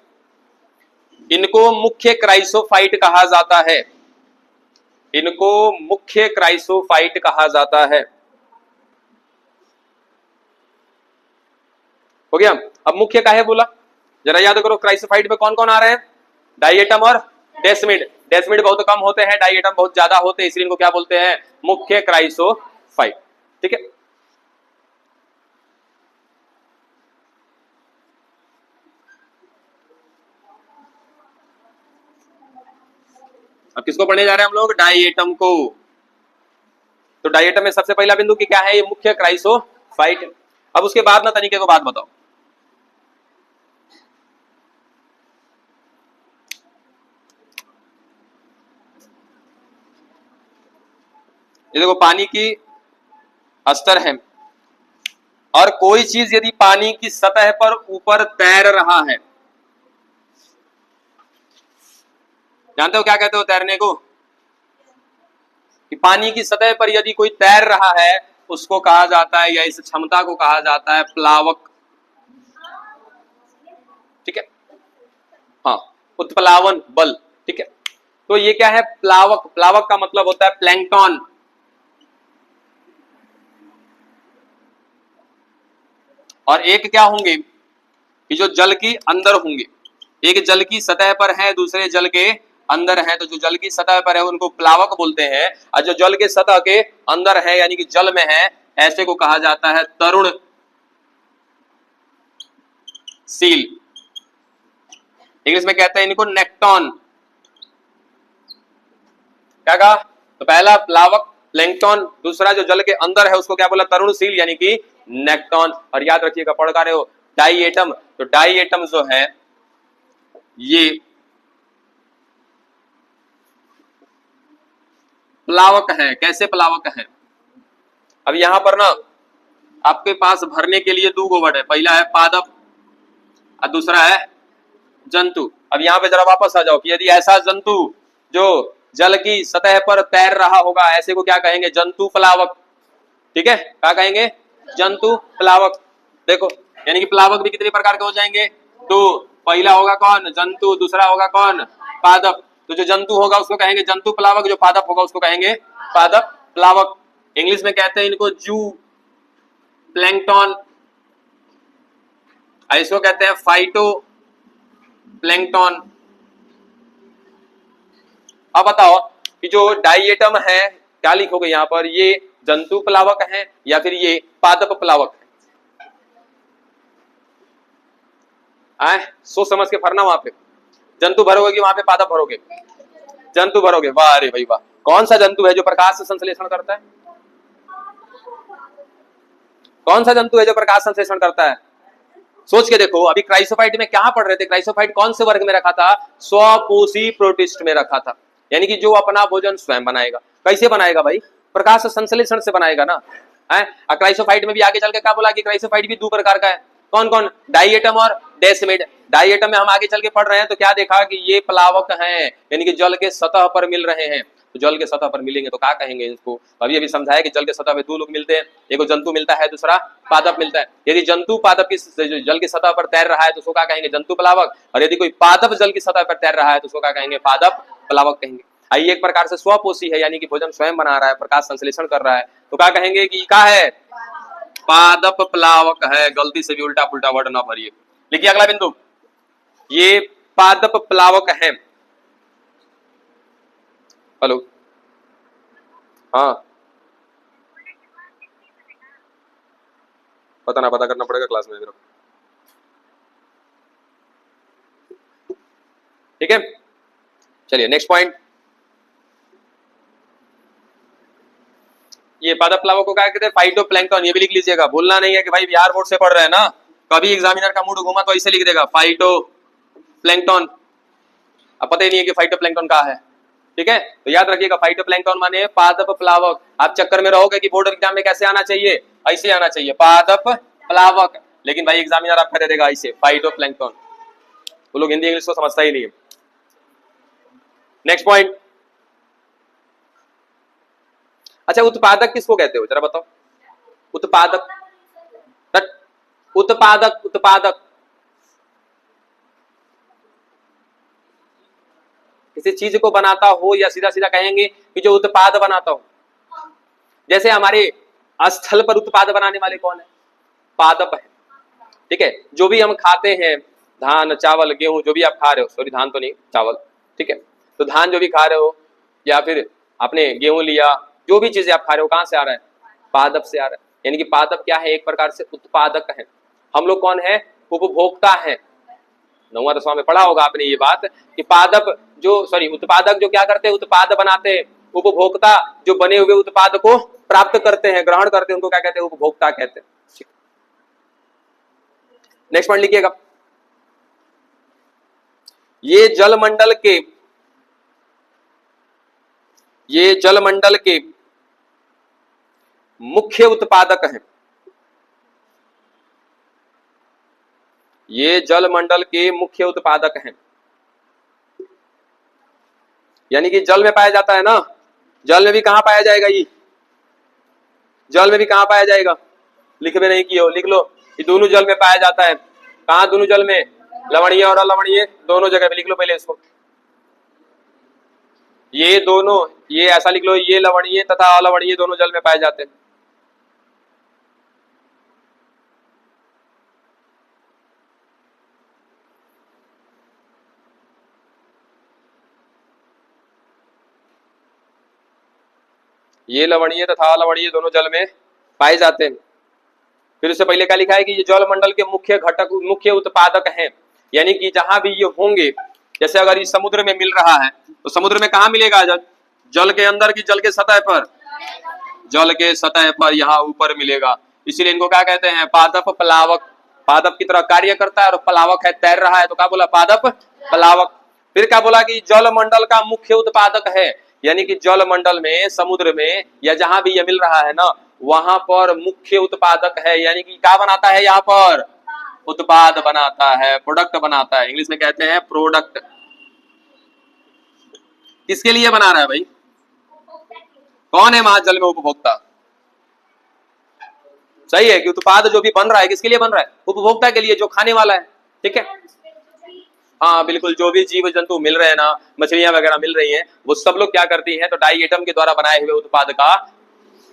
इनको मुख्य क्राइसोफाइट कहा जाता है, इनको मुख्य क्राइसोफाइट कहा जाता है। हो गया। अब मुख्य काहे बोला, जरा याद करो, क्राइसोफाइट में कौन कौन आ रहे हैं, डाइएटम और डेस्मिड। डेस्मिड बहुत कम होते हैं, डाइएटम बहुत ज्यादा होते हैं, इसलिए इनको क्या बोलते हैं, मुख्य क्राइसोफाइट। ठीक है, अब किसको पढ़ने जा रहे हैं हम लोग, डाइएटम को। तो डाइएटम में सबसे पहला बिंदु कि क्या है, ये मुख्य क्राइसोफाइट। अब उसके बाद ना तरीके को बात बताओ। ये देखो पानी की स्तर है, और कोई चीज यदि पानी की सतह पर ऊपर तैर रहा है, जानते हो क्या कहते हो तैरने को? कि पानी की सतह पर यदि कोई तैर रहा है उसको कहा जाता है, या इस क्षमता को कहा जाता है प्लावक। ठीक है, हाँ, उत्प्लावन बल। ठीक है, तो ये क्या है? प्लावक। प्लावक का मतलब होता है प्लैंकटन। और एक क्या होंगे कि जो जल की अंदर होंगे, एक जल की सतह पर है, दूसरे जल के अंदर है। तो जो जल की सतह पर है उनको प्लावक बोलते हैं, और जो जल के सतह के अंदर है यानी कि जल में है, ऐसे को कहा जाता है तरुण सील। इंग्लिश में कहते हैं इनको नेक्टॉन। क्या कहा? तो पहला प्लावक प्लैंकटन, दूसरा जो जल के अंदर है उसको क्या बोला? तरुण सील यानी कि नेक्टॉन। और याद रखिएगा, पढ़ रहे हो डाई एटम, तो डाई एटम जो है ये प्लावक है। कैसे प्लावक है? अब यहां पर ना आपके पास भरने के लिए दो वर्ड है, पहला है पादप और दूसरा है जंतु। अब यहां पे जरा वापस आ जाओ कि यदि ऐसा जंतु जो जल की सतह पर तैर रहा होगा, ऐसे को क्या कहेंगे? जंतु प्लावक। ठीक है, क्या कहेंगे? जंतु प्लावक। देखो, यानी कि प्लावक भी कितने प्रकार के हो जाएंगे? दो। पहला होगा कौन? जंतु, दूसरा होगा कौन? पादप। तो जो जंतु होगा उसको कहेंगे जंतु प्लावक, जो पादप होगा उसको कहेंगे पादप प्लावक। इंग्लिश में कहते हैं इनको जू प्लैंकटन, इसको कहते हैं फाइटो प्लैंकटन। अब बताओ कि जो डाइएटम है, क्या लिखोगे यहां पर? ये जंतु प्लावक है या फिर ये पादप प्लावक है? सोच समझ के भरना वहां पे। जंतु भरोगे कि वहां पे पादप भरोगे? जंतु भरोगे। वाह, अरे भाई वाह। कौन सा जंतु है जो प्रकाश से संश्लेषण करता है? कौन सा जंतु है जो प्रकाश संश्लेषण करता है? सोच के देखो। अभी क्राइसोफाइट में क्या पढ़ रहे थे? क्राइसोफाइट कौन से वर्ग में रखा था? स्वपोषी प्रोटिस्ट में रखा था, यानी कि जो अपना भोजन स्वयं बनाएगा। कैसे बनाएगा भाई? प्रकाश संश्लेषण से बनाएगा ना। है, क्राइसोफाइट में भी आगे चल के क्या बोला कि क्राइसोफाइट भी दो प्रकार का है। कौन कौन? डाइएटम और डेसिमिड। डाइएटम में हम आगे चल के पढ़ रहे हैं तो क्या देखा कि ये प्लावक हैं, यानी कि जल के सतह पर मिल रहे हैं। तो जल के सतह पर मिलेंगे तो क्या कहेंगे इसको? अभी अभी समझाया कि जल के सतह पे दो लोग मिलते हैं, एक जंतु मिलता है, दूसरा पादप मिलता है। यदि जंतु पादप की जल की सतह पर तैर रहा है तो उसको क्या कहेंगे? जंतु प्लावक। और यदि कोई पादप जल की सतह पर तैर रहा है तो उसको क्या कहेंगे? पादप प्लावक कहेंगे। आइए, एक प्रकार से स्वपोषी है, यानी कि भोजन स्वयं बना रहा है, प्रकाश संश्लेषण कर रहा है, तो क्या कहेंगे कि क्या है? पादप प्लावक है। गलती से भी उल्टा पुल्टा वर्ड ना भरिए। लिखिए अगला बिंदु, ये पादप प्लावक है। हेलो, हाँ, पता करना पड़ेगा क्लास में। ठीक है, चलिए नेक्स्ट पॉइंट। ये पादप प्लावक को क्या कहते हैं? फाइटोप्लैंक्टन। ये भी लिख लीजिएगा, भूलना नहीं है कि भाई बिहार बोर्ड से पढ़ रहे हैं ना, कभी एग्जामिनर का मूड घूमा तो ऐसे लिख देगा फाइटोप्लैंक्टन। अब पता ही नहीं है कि फाइटोप्लैंक्टन क्या है। ठीक है, तो याद रखिएगा फाइटोप्लैंक्टन माने पादप प्लावक। आप चक्कर में रहोगे कि बोर्ड एग्जाम में कैसे आना चाहिए? ऐसे आना चाहिए, पादप प्लावक। लेकिन भाई एग्जामिनर आपका दे देगा ऐसे फाइटोप्लैंक्टन। वो लोग हिंदी इंग्लिश को समझता ही नहीं है। Next point. अच्छा, उत्पादक किसको कहते हो जरा बताओ? उत्पादक, उत्पादक, उत्पादक किसी चीज को बनाता हो, या सीधा सीधा कहेंगे कि जो उत्पाद बनाता हो। जैसे हमारे स्थल पर उत्पाद बनाने वाले कौन है? पादप है। ठीक है, जो भी हम खाते हैं, धान चावल गेहूं जो भी आप खा रहे हो, सॉरी धान तो नहीं, चावल। ठीक है, तो धान जो भी खा रहे हो या फिर आपने गेहूं लिया, जो भी चीजें आप खा रहे हो कहां से आ रहा है? पादप से आ रहा है। यानी कि पादप क्या है? एक प्रकार से उत्पादक है। हम लोग कौन है? उपभोक्ता है। 9वां 10वां में पढ़ा होगा आपने ये बात कि पादप जो सॉरी उत्पादक जो क्या करते हैं? उत्पाद बनाते हैं। उपभोक्ता जो बने हुए उत्पाद को प्राप्त करते हैं, ग्रहण करते हैं, उनको क्या कहते हैं? उपभोक्ता कहते हैं। नेक्स्ट पॉइंट लिखिएगा, ये जलमंडल के मुख्य उत्पादक हैं। ये जल मंडल के मुख्य उत्पादक हैं। यानी कि जल में पाया जाता है ना, जल में भी कहां पाया जाएगा, ये जल में भी कहां पाया जाएगा, लिख में नहीं किए हो, लिख लो। ये दोनों जल में पाया जाता है। कहां दोनों जल में, लवणीय और अलवणीय दोनों जगह पे लिख लो पहले इसको। ये दोनों, ये ऐसा लिख लो, ये लवणीय तथा अलवणीय दोनों जल में पाए जाते हैं। ये लवणीय तथा अलवणीय दोनों जल में पाए जाते हैं। फिर उससे पहले क्या लिखा है कि ये जल मंडल के मुख्य घटक, मुख्य उत्पादक हैं। यानी कि जहां भी ये होंगे, जैसे अगर ये समुद्र में मिल रहा है तो समुद्र में कहां मिलेगा, जल के अंदर की जल के सतह पर, जल के सतह पर यहाँ ऊपर मिलेगा। इसीलिए इनको क्या कहते हैं, पादप प्लावक। पादप की तरह कार्य करता है और प्लावक है, तैर रहा है, तो क्या बोला, पादप प्लावक। फिर क्या बोला कि जल मंडल का मुख्य उत्पादक है, यानी कि जल मंडल में, समुद्र में या जहां भी ये मिल रहा है ना, वहां पर मुख्य उत्पादक है। यानी कि क्या बनाता है, यहाँ पर उत्पाद बनाता है, प्रोडक्ट बनाता है। इंग्लिश में कहते हैं प्रोडक्ट। किसके लिए बना रहा है भाई, कौन है वहां जल में उपभोक्ता? सही है कि उत्पाद जो भी बन रहा है किसके लिए बन रहा है, उपभोक्ता के लिए, जो खाने वाला है। ठीक है, हाँ बिल्कुल, जो भी जीव जंतु मिल रहे हैं ना, मछलियां वगैरह मिल रही हैं, वो सब लोग क्या करती हैं, तो डाई एटम के द्वारा बनाए हुए उत्पाद का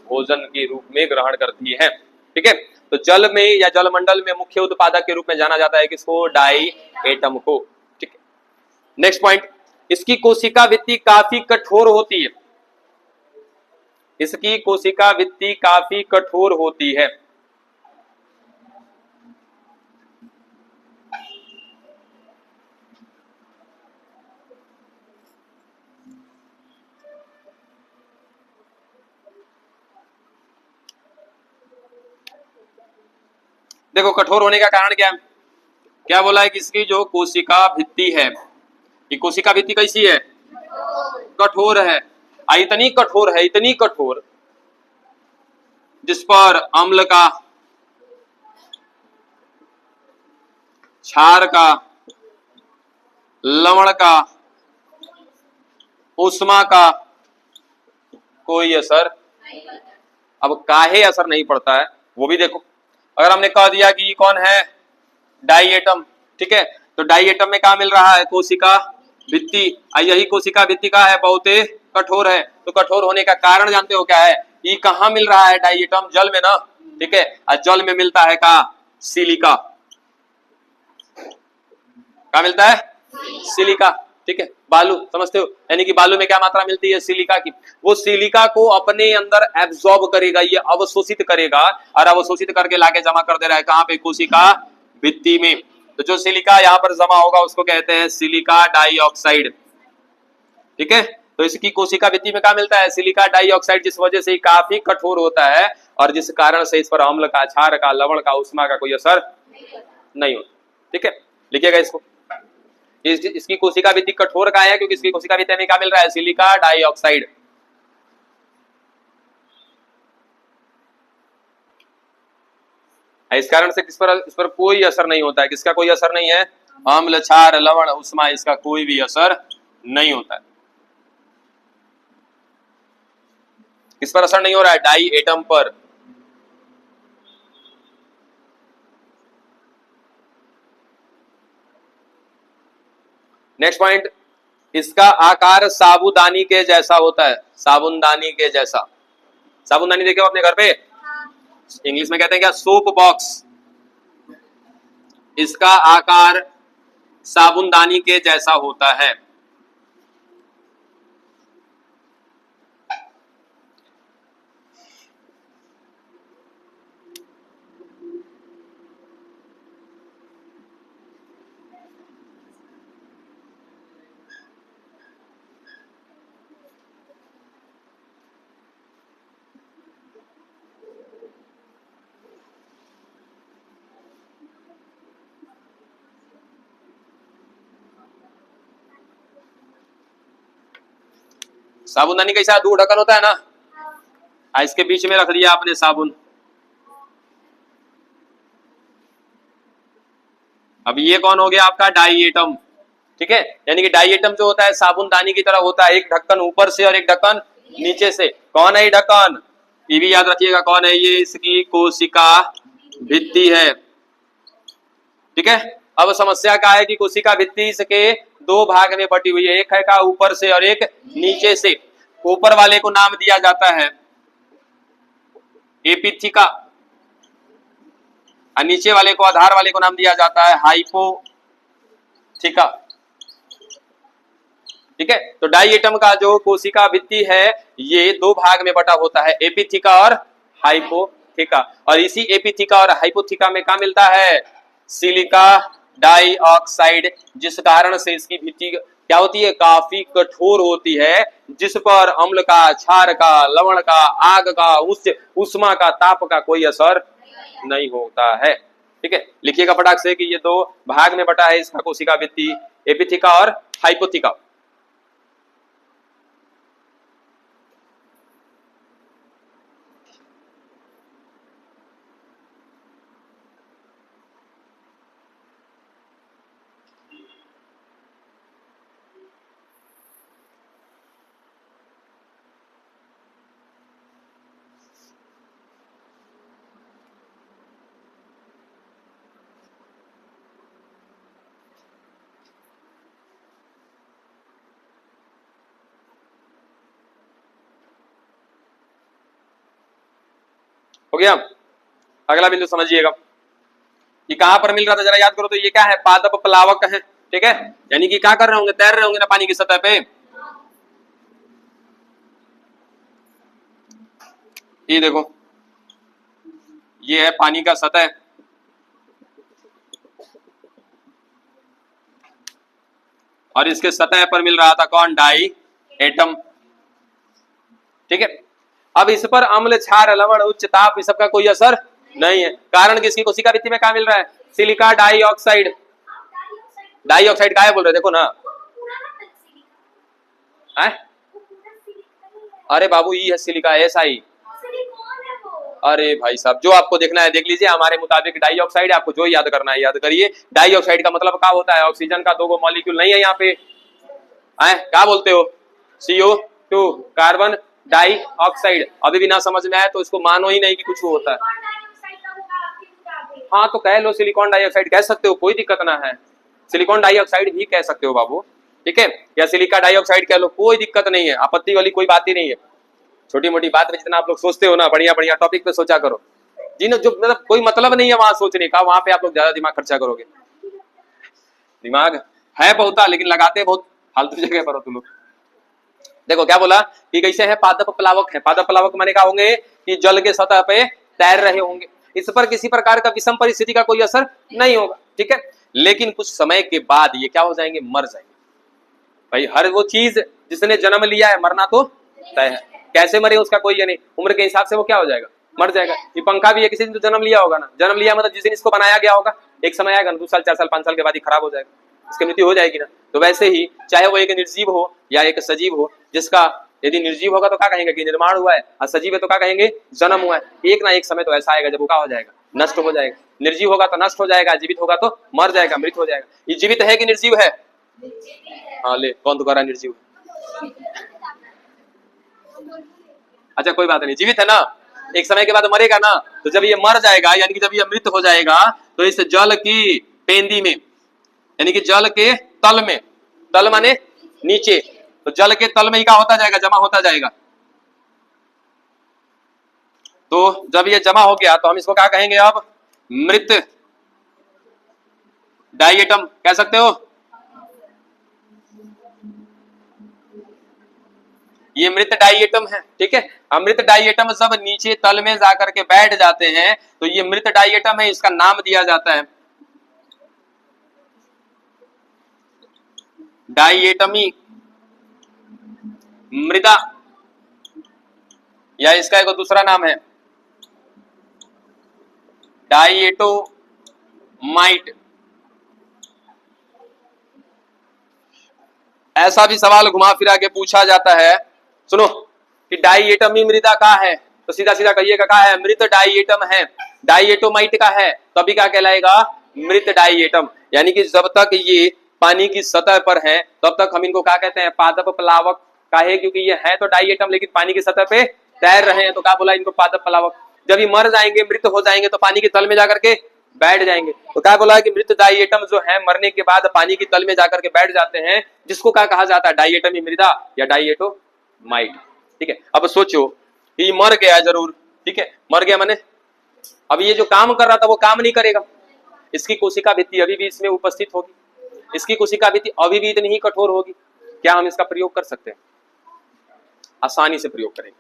भोजन के रूप में ग्रहण करती है। ठीक है, तो जल में या जलमंडल में मुख्य उत्पादक के रूप में जाना जाता है किसको, डाई एटम को। ठीक है, नेक्स्ट पॉइंट, इसकी कोशिका भित्ति काफी कठोर होती है। इसकी कोशिका भित्ति काफी कठोर होती है। देखो कठोर होने का कारण क्या है, क्या बोला है कि इसकी जो कोशिका भित्ति है, ये कोशिका भित्ति कैसी है, कठोर है। इतनी कठोर है, इतनी कठोर, जिस पर अम्ल का, क्षार का, लवण का, उष्मा का कोई असर, अब काहे असर नहीं पड़ता है वो भी देखो। अगर हमने कह दिया कि ये कौन है, डाई एटम, ठीक है, तो डाई एटम में क्या मिल रहा है, कोशिका भित्ति। यही कोशिका भित्ति का है, बहुत कठोर है। तो कठोर होने का कारण जानते हो क्या है, ये कहाँ मिल रहा है डाई एटम, जल में ना। ठीक है, और जल में मिलता है का, सिलिका। क्या मिलता है, सिलिका। ठीक है, बालू, समझते हो, यानी कि बालू में क्या मात्रा मिलती है, सिलिका की। वो सिलिका को अपने अंदर एब्सॉर्ब करेगा, ये अवशोषित करेगा, और अवशोषित करके लाके जमा कर दे रहा है कहां पे, कोशिका भित्ति में। तो जो सिलिका यहाँ पर जमा होगा उसको कहते हैं सिलिका डाइऑक्साइड। ठीक है, तो इसकी कोशिका भित्ति में क्या मिलता है, सिलिका डाइऑक्साइड, जिस वजह से काफी कठोर होता है और जिस कारण से इस पर अम्ल का, क्षार का, लवण का, उष्मा का कोई असर नहीं होता। ठीक है, लिखिएगा इसको। इसकी कोशिका भित्ति कठोर का है क्योंकि इसकी कोशिका भित्ति में क्या मिल रहा है, सिलिका डाइऑक्साइड। इस कारण से इस पर कोई असर नहीं होता है। किसका कोई असर नहीं है, अम्ल, क्षार, लवण, उष्मा, इसका कोई भी असर नहीं होता है। किस पर असर नहीं हो रहा है, डाई एटम पर। नेक्स्ट पॉइंट, इसका आकार साबुदानी के जैसा होता है, साबुनदानी के जैसा। साबुनदानी देखे हो अपने घर पे, इंग्लिश में कहते हैं क्या, सोप बॉक्स। इसका आकार साबुनदानी के जैसा होता है। साबुनदानी कैसा, दूर ढक्कन होता है ना, इसके बीच में रख दिया आपने साबुन। अब ये कौन हो गया आपका डाई एटम, ठीक है। यानी कि डाई एटम जो होता है साबुनदानी की तरह होता है, एक ढक्कन ऊपर से और एक ढक्कन नीचे से। कौन है ये ढक्कन, ये भी याद रखिएगा कौन है ये, इसकी कोशिका भित्ति है, ठीक है। अब समस्या क्या है कि कोशिका भित्ति इसके दो भाग में बटी हुई है, एक है का ऊपर से और एक नीचे से। ऊपर वाले को नाम दिया जाता है एपिथिका और नीचे वाले को, आधार वाले को नाम दिया जाता है हाइपोथिका, ठीक है। तो डाई एटम का जो कोशिका भित्ति है ये दो भाग में बटा होता है, एपिथिका और हाइपोथिका। और इसी एपिथिका और हाइपोथिका में क्या मिलता है, सिलिका डाइऑक्साइड, जिस कारण से इसकी भित्ति क्या होती है, काफी कठोर होती है, जिस पर अम्ल का, क्षार का, लवण का, आग का, उष्मा का, ताप का कोई असर नहीं होता है, ठीक है। लिखिएगा फटाक से कि ये दो भाग में बटा है इसका कोशिका भित्ति, एपिथिका और हाइपोथिका। हो गया। अगला बिंदु समझिएगा कि कहां पर मिल रहा था, जरा याद करो तो। ये क्या है, पादप प्लावक है, ठीक है। यानी कि क्या कर रहे होंगे, तैर रहे होंगे ना पानी की सतह पे। ये देखो, ये है पानी का सतह, और इसके सतह पर मिल रहा था कौन, डाई एटम, ठीक है। अब इस पर अम्ल, क्षार, लवण, उच्च ताप, इस सब का कोई असर नहीं है। कारण किसकी कोशिका भित्ति में क्या मिल रहा है, सिलिका डाइऑक्साइड। डाइऑक्साइड का है बोल रहे, देखो ना। है? अरे बाबू ये है सिलिका, ऐसा ही। अरे भाई साहब, जो आपको देखना है देख लीजिए। हमारे मुताबिक डाइऑक्साइड, आपको जो याद करना है याद करिए। डाइऑक्साइड का मतलब क्या होता है, ऑक्सीजन का दो मॉलिक्यूल नहीं है यहाँ पे, क्या बोलते हो, CO2, कार्बन डाइऑक्साइड। अभी भी ना समझ में आए तो इसको मानो ही नहीं कि कुछ होता है। हाँ तो कह लो, सिलिकॉन डाइऑक्साइड कह सकते हो, कोई दिक्कत ना है। सिलिकॉन डाइऑक्साइड भी कह सकते हो बाबू, ठीक है, या सिलिका डाइऑक्साइड कह लो, कोई दिक्कत नहीं है, आपत्ति वाली कोई बात ही नहीं है। छोटी मोटी बात में जितना आप लोग सोचते हो ना, बढ़िया बढ़िया टॉपिक पे सोचा करो। जिन जो मतलब कोई मतलब नहीं है वहां सोचने का, वहां पे आप लोग ज्यादा दिमाग खर्चा करोगे। दिमाग है बहुता, लेकिन लगाते बहुत फालतू जगह पर हो तुम लोग। देखो क्या बोला कि कैसे है, पादप प्लावक है। पादप प्लावक माने क्या होंगे कि जल के सतह पे तैर रहे होंगे, इस पर किसी प्रकार का विषम परिस्थिति का कोई असर नहीं होगा, ठीक है। लेकिन कुछ समय के बाद ये क्या हो जाएंगे, मर जाएंगे। भाई हर वो चीज जिसने जन्म लिया है मरना तो तय है। कैसे मरे उसका कोई ये नहीं, उम्र के हिसाब से वो क्या हो जाएगा, मर जाएगा। ये पंखा भी है, किसी दिन तो जन्म लिया होगा ना, जन्म लिया मतलब जिस दिन इसको बनाया गया होगा, एक समय आएगा 2 साल 4 साल 5 साल के बाद ही खराब हो जाएगा, इसकी मृत्यु हो जाएगी ना। तो वैसे ही चाहे वो एक निर्जीव हो या एक सजीव हो, जिसका यदि निर्जीव होगा तो क्या कहेंगे कि निर्माण हुआ है, और सजीव है तो क्या कहेंगे जन्म हुआ है। एक ना एक समय तो ऐसा आएगा जब वो क्या हो जाएगा, नष्ट हो जाएगा। निर्जीव होगा तो नष्ट हो जाएगा, जीवित होगा तो मर जाएगा, मृत हो जाएगा। ये जीवित है कि निर्जीव है, हाँ ले कौन तो कह रहा निर्जीव। अच्छा कोई बात नहीं, जीवित है ना, एक समय के बाद मरेगा ना। तो जब ये मर जाएगा, यानी कि जब ये मृत हो जाएगा, तो इस जल की पेंदी में, यानी कि जल के तल में, तल माने नीचे, तो जल के तल में ही क्या होता जाएगा, जमा होता जाएगा। तो जब ये जमा हो गया तो हम इसको क्या कहेंगे, अब मृत डाइएटम कह सकते हो। ये मृत डाइएटम है, ठीक है। अमृत डाइएटम सब नीचे तल में जाकर के बैठ जाते हैं, तो ये मृत डाइएटम है, इसका नाम दिया जाता है डाइएटमी मृदा, या इसका एक दूसरा नाम है डाइएटोमाइट। ऐसा भी सवाल घुमा फिरा के पूछा जाता है, सुनो कि डाइएटमी मृदा का है, तो सीधा सीधा कहिएगा का है, मृत डाइएटम है। डाइएटोमाइट का है तो अभी क्या कहलाएगा, मृत डाइएटम। यानी कि जब तक ये पानी की सतह पर है तब तक हम इनको क्या कहते हैं, पादप प्लावक। काहे, क्योंकि ये है तो डाई एटम लेकिन पानी की सतह पे तैर रहे हैं, तो क्या बोला इनको, पादप प्लावक। जब ये मर जाएंगे, मृत हो जाएंगे, तो पानी के तल में जाकर के बैठ जाएंगे, तो क्या बोला कि मृत डाई एटम जो है मरने के बाद पानी की तल में जाकर के बैठ जाते हैं, जिसको क्या कहा जाता है, डाई एटमी मृदा या डाई एटोमाइट। ठीक है, अब सोचो कि मर गया जरूर, ठीक है, मर गया माने अब ये जो काम कर रहा था वो काम नहीं करेगा, इसकी कोशिका भित्ति अभी भी इसमें उपस्थित होगी, इसकी कोशिका भित्ति अभी भी इतनी ही कठोर होगी। क्या हम इसका प्रयोग कर सकते हैं? आसानी से प्रयोग करेंगे।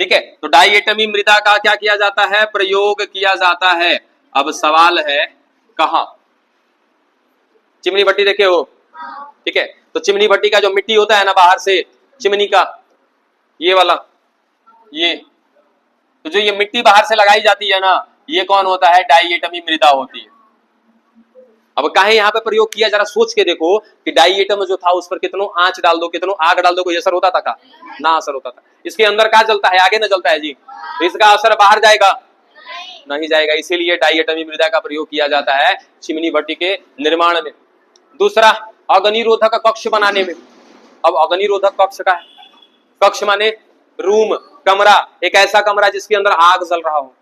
ठीक है, तो डाई एटमी मृदा का क्या किया जाता है, प्रयोग किया जाता है। अब सवाल है कहां? चिमनी भट्टी देखे हो? ठीक है, तो चिमनी भट्टी का जो मिट्टी होता है ना बाहर से चिमनी का, ये वाला, ये तो जो ये मिट्टी बाहर से लगाई जाती है ना, ये कौन होता है, डाई एटमी मृदा होती है। अब काहे यहाँ पे प्रयोग किया, जरा सोच के देखो कि डाई एटम जो था उस पर कितनों आंच डाल दो, कितनों आग डाल दो, कोई असर होता था का? ना असर होता था। इसके अंदर क्या जलता है, आगे ना जलता है जी, तो इसका असर बाहर जाएगा? नहीं जाएगा। इसीलिए डाई एटमी मृदा का प्रयोग किया जाता है चिमनी भट्टी के निर्माण में। दूसरा, अग्निरोधक कक्ष बनाने में। अब अग्निरोधक कक्ष का है, कक्ष माने रूम, कमरा, एक ऐसा कमरा जिसके अंदर आग जल रहा हो।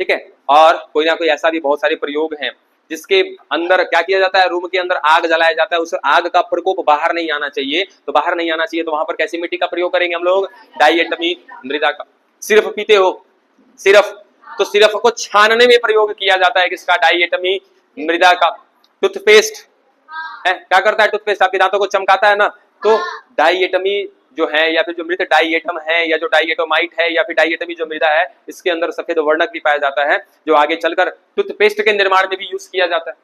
ठीक है, और कोई ना कोई ऐसा भी बहुत सारे प्रयोग हैं जिसके अंदर क्या किया जाता है, रूम के अंदर आग जलाया जाता है, उस आग का प्रकोप बाहर नहीं आना चाहिए, तो बाहर नहीं आना चाहिए, तो वहां पर कैसी मिट्टी का प्रयोग करेंगे हम लोग, डाई एटमी मृदा का। सिर्फ पीते हो सिर्फ, तो सिर्फ को छानने में प्रयोग किया जाता है किसका, डाई एटमी मृदा का। टूथपेस्ट है, क्या करता है टूथपेस्ट, आपके दांतों को चमकाता है ना, तो डाई एटमी जो है या फिर जो मृत डाई एटम है या जो डाई एटोमाइट है या फिर डाई एटमी जो मृदा है, इसके अंदर सफेद वर्णक भी पाया जाता है जो आगे चलकर टूथपेस्ट के निर्माण में भी यूज किया जाता है।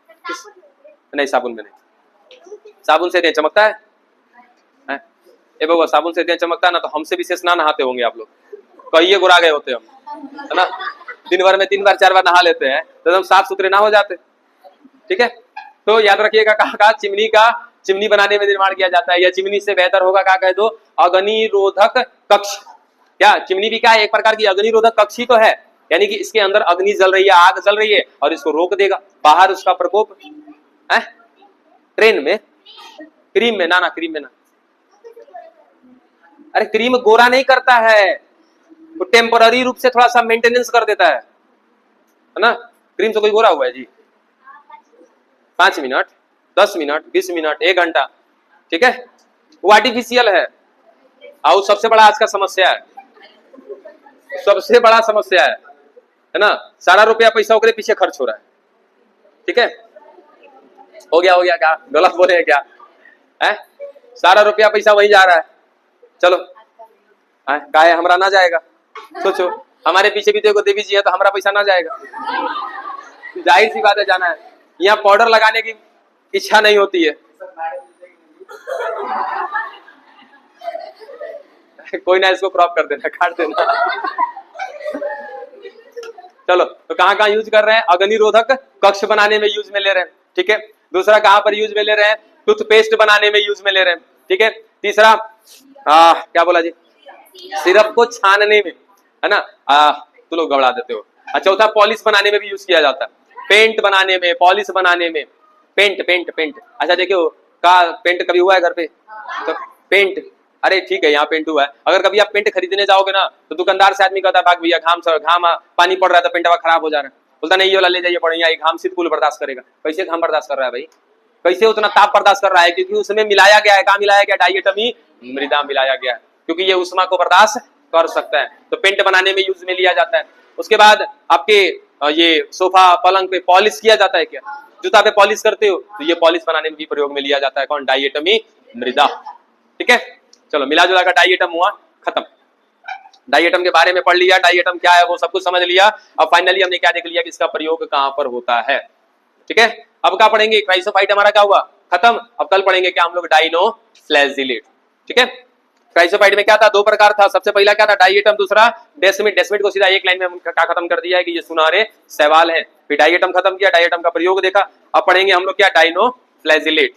नहीं, साबुन में नहीं, साबुन से चमकता है? ए बाबा, साबुन से चमकता है ना, तो हमसे विशेष ना नहाते होंगे आप लोग, कहिए गुरा गए होते हम, है ना, दिन भर में 3 बार 4 बार नहा लेते हैं तो हम साफ सुथरे ना हो जाते। ठीक है, तो याद रखिएगा कहा चिमनी का, चिमनी बनाने में निर्माण किया जाता है, या चिमनी से बेहतर होगा क्या कह दो, अग्निरोधक कक्ष। क्या चिमनी भी क्या है, एक प्रकार की अग्निरोधक कक्ष ही तो है, यानी कि इसके अंदर अग्नि जल रही है, आग जल रही है और इसको रोक देगा, बाहर उसका प्रकोप है। ट्रेन में, क्रीम में ना, ना क्रीम में ना, अरे क्रीम गोरा नहीं करता है, वो टेम्पररी रूप से थोड़ा सा मेंटेनेंस कर देता है ना। क्रीम से कोई गोरा हुआ है जी? 5 मिनट, 10 मिनट, 20 मिनट, 1 घंटा, ठीक है, वो आर्टिफिशियल है। और सबसे बड़ा आज का समस्या है, सबसे बड़ा समस्या है ना, सारा रुपया पैसा ओकरे पीछे खर्च हो रहा है। ठीक है, हो गया क्या, गलत बोले हैं क्या है? सारा रुपया पैसा वही जा रहा है। चलो काहे हमरा ना जाएगा, सोचो हमारे पीछे भी देखो देवी जी है तो हमारा पैसा ना जाएगा, जाहिर सी बात है जाना है। यहाँ पाउडर लगाने की इच्छा नहीं होती है, कोई ना इसको क्रॉप कर देना, काट देना। चलो, तो कहाँ यूज कर रहे हैं, अग्निरोधक कक्ष बनाने में यूज में ले रहे हैं। ठीक है, दूसरा कहाँ पर यूज में ले रहे हैं, टूथपेस्ट बनाने में यूज में ले रहे हैं। ठीक है, तीसरा क्या बोला जी, सिरप को छानने में, है ना, तो लोग गबड़ा देते हो। चौथा, पॉलिश बनाने में भी यूज किया जाता है, पेंट बनाने में, पॉलिश बनाने में, पेंट। अच्छा देखियो, का पेंट कभी हुआ है घर पे? तो पेंट, अरे ठीक है यहाँ पेंट हुआ है। अगर कभी आप पेंट खरीदने जाओगे ना तो दुकानदार से आदमी कहता है भाग भैया, घाम पानी पड़ रहा है तो पेंट खराब हो जा रहा है, बोलता नहीं ये वाला ले जाइए, बढ़िया, घाम शीतकुल बर्दाश्त करेगा। कैसे घाम बर्दाश्त कर रहा है भाई, कैसे उतना ताप बर्दाश्त कर रहा है? क्योंकि उसमें मिलाया गया है, क्या मिलाया गया, डाई एटमी मृदा मिलाया गया है, क्योंकि ये उष्मा को बर्दाश्त कर सकता है। तो पेंट बनाने में यूज में लिया जाता है। उसके बाद आपके ये सोफा पलंग पे पॉलिश किया जाता है, क्या जूता पे पॉलिश करते हो, तो ये पॉलिश बनाने में भी प्रयोग में लिया जाता है। कौन? डाई एटमी मृदा। ठीक है, चलो मिला जुला का डाई एटम हुआ खत्म। डाई एटम के बारे में पढ़ लिया, डाई एटम क्या है वो सब कुछ समझ लिया। अब फाइनली हमने क्या देख लिया कि इसका प्रयोग कहां पर होता है। ठीक है, अब क्या पढ़ेंगे, क्राइसोफाइट हमारा क्या हुआ, खत्म। अब कल पढ़ेंगे क्या हम लोग, डाइनोफ्लैजिलेट। ठीक है, क्राइसोफाइट में क्या था, 2 प्रकार था। सबसे पहला क्या था, डाई एटम, दूसरा डेस्मिड। डेस्मिड को सीधा एक लाइन में हम क्या खत्म कर दिया है कि ये सुनहरे शैवाल है। फिर डाई एटम खत्म किया, डाई एटम का प्रयोग देखा। अब पढ़ेंगे हम लोग क्या, डाइनोफ्लैजिलेट।